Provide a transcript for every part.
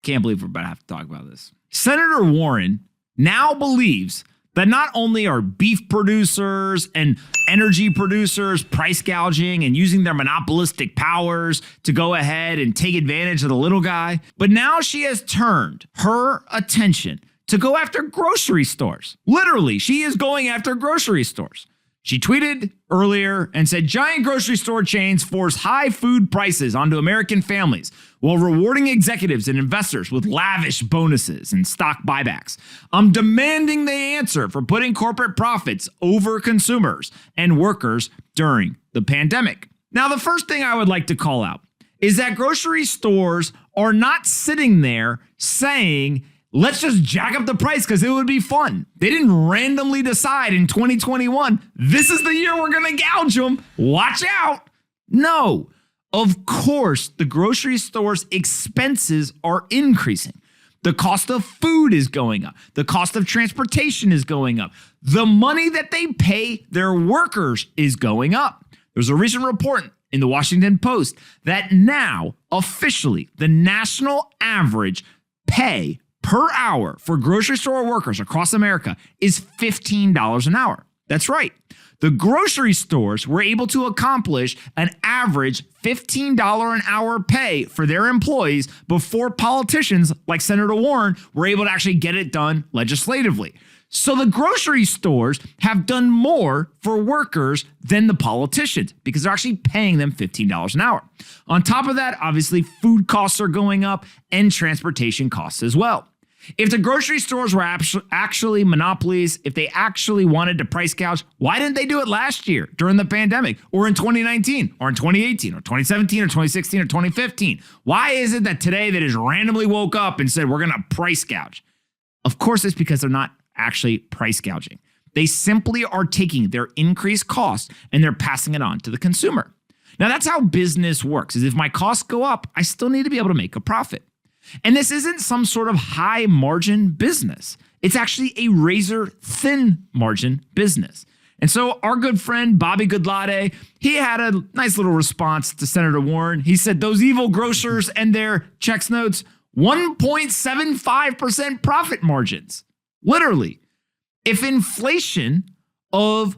Can't believe we're about to have to talk about this. Senator Warren now believes that not only are beef producers and energy producers price gouging and using their monopolistic powers to go ahead and take advantage of the little guy, but now she has turned her attention to go after grocery stores. Literally, she is going after grocery stores. She tweeted earlier and said, giant grocery store chains force high food prices onto American families while rewarding executives and investors with lavish bonuses and stock buybacks. I'm demanding they answer for putting corporate profits over consumers and workers during the pandemic. Now, the first thing I would like to call out is that grocery stores are not sitting there saying, let's just jack up the price because it would be fun. They didn't randomly decide in 2021, this is the year we're going to gouge them. Watch out. No, of course, the grocery store's expenses are increasing. The cost of food is going up. The cost of transportation is going up. The money that they pay their workers is going up. There's a recent report in the Washington Post that now officially the national average pay per hour for grocery store workers across America is $15 an hour. That's right. The grocery stores were able to accomplish an average $15 an hour pay for their employees before politicians like Senator Warren were able to actually get it done legislatively. So the grocery stores have done more for workers than the politicians because they're actually paying them $15 an hour. On top of that, obviously, food costs are going up and transportation costs as well. If the grocery stores were actually monopolies, if they actually wanted to price gouge, why didn't they do it last year during the pandemic or in 2019 or in 2018 or 2017 or 2016 or 2015? Why is it that today they just randomly woke up and said, we're going to price gouge? Of course, it's because they're not actually price gouging. They simply are taking their increased cost and they're passing it on to the consumer. Now, that's how business works, is if my costs go up, I still need to be able to make a profit. And this isn't some sort of high margin business. It's actually a razor thin margin business. And so our good friend, Bobby Goodlatte, he had a nice little response to Senator Warren. He said, those evil grocers and their checks notes, 1.75% profit margins. Literally, if inflation goes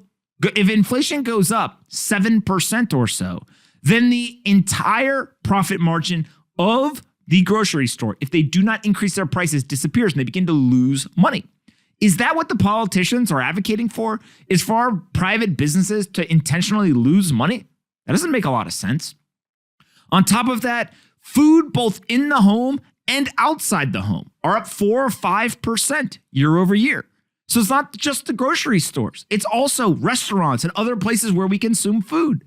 up 7% or so, then the entire profit margin of the grocery store, if they do not increase their prices, disappears and they begin to lose money. Is that what the politicians are advocating for? Is for our private businesses to intentionally lose money? That doesn't make a lot of sense. On top of that, food both in the home and outside the home are up 4 or 5% year over year. So it's not just the grocery stores. It's also restaurants and other places where we consume food.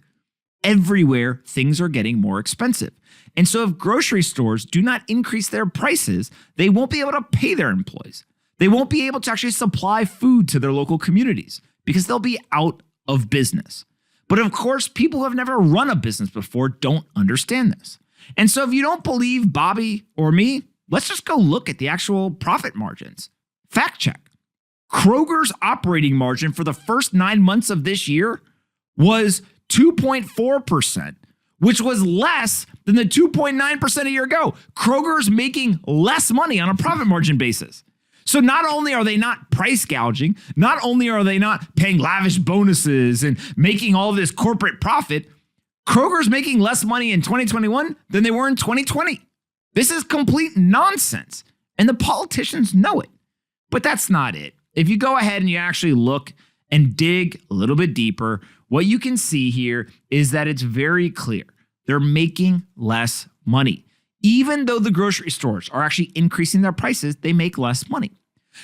Everywhere, things are getting more expensive. And so if grocery stores do not increase their prices, they won't be able to pay their employees. They won't be able to actually supply food to their local communities because they'll be out of business. But of course, people who have never run a business before don't understand this. And so if you don't believe Bobby or me, let's just go look at the actual profit margins. Fact check. Kroger's operating margin for the first 9 months of this year was 2.4%, which was less than the 2.9% a year ago. Kroger's making less money on a profit margin basis. So not only are they not price gouging, not only are they not paying lavish bonuses and making all this corporate profit, Kroger's making less money in 2021 than they were in 2020. This is complete nonsense, and the politicians know it. But that's not it. If you go ahead and you actually look and dig a little bit deeper, what you can see here is that it's very clear. They're making less money. Even though the grocery stores are actually increasing their prices, they make less money.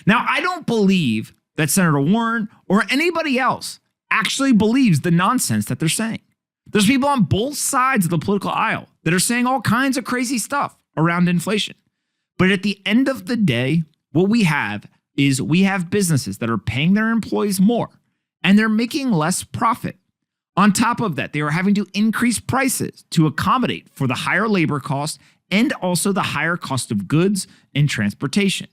Now, I don't believe that Senator Warren or anybody else actually believes the nonsense that they're saying. There's people on both sides of the political aisle that are saying all kinds of crazy stuff around inflation. But at the end of the day, what we have is we have businesses that are paying their employees more and they're making less profit. On top of that, they are having to increase prices to accommodate for the higher labor costs and also the higher cost of goods and transportation.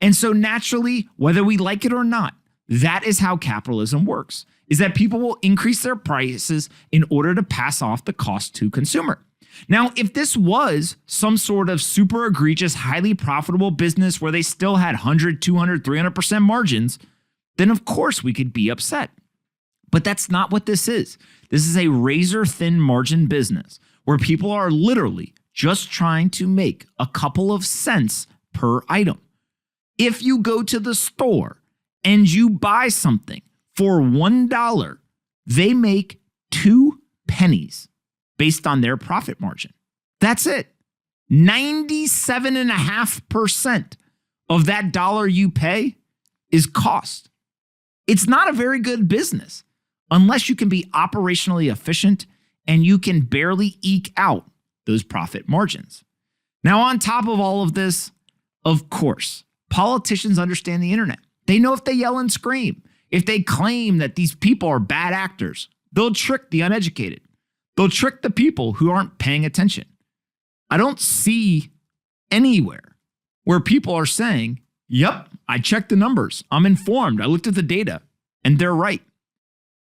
And so naturally, whether we like it or not, that is how capitalism works, is that people will increase their prices in order to pass off the cost to consumer. Now, if this was some sort of super egregious, highly profitable business where they still had 100, 200, 300% margins, then of course we could be upset. But that's not what this is. This is a razor thin margin business where people are literally just trying to make a couple of cents per item. If you go to the store and you buy something for $1, they make 2 pennies based on their profit margin. That's it. 97.5% of that dollar you pay is cost. It's not a very good business unless you can be operationally efficient and you can barely eke out those profit margins. Now, on top of all of this, of course, politicians understand the internet. They know if they yell and scream, if they claim that these people are bad actors, they'll trick the uneducated. They'll trick the people who aren't paying attention. I don't see anywhere where people are saying, yep, I checked the numbers. I'm informed. I looked at the data and they're right.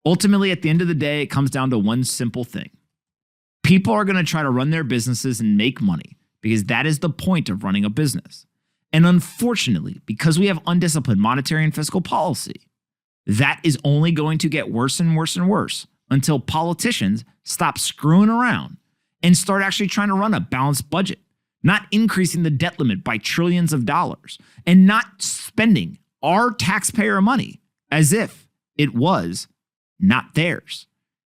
Ultimately, at the end of the day, it comes down to one simple thing. People are going to try to run their businesses and make money because that is the point of running a business. And unfortunately, because we have undisciplined monetary and fiscal policy, that is only going to get worse and worse and worse until politicians stop screwing around and start actually trying to run a balanced budget, not increasing the debt limit by trillions of dollars and not spending our taxpayer money as if it was not theirs.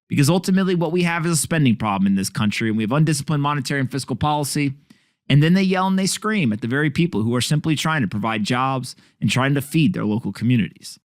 Because ultimately what we have is a spending problem in this country, and we have undisciplined monetary and fiscal policy. And then they yell and they scream at the very people who are simply trying to provide jobs and trying to feed their local communities.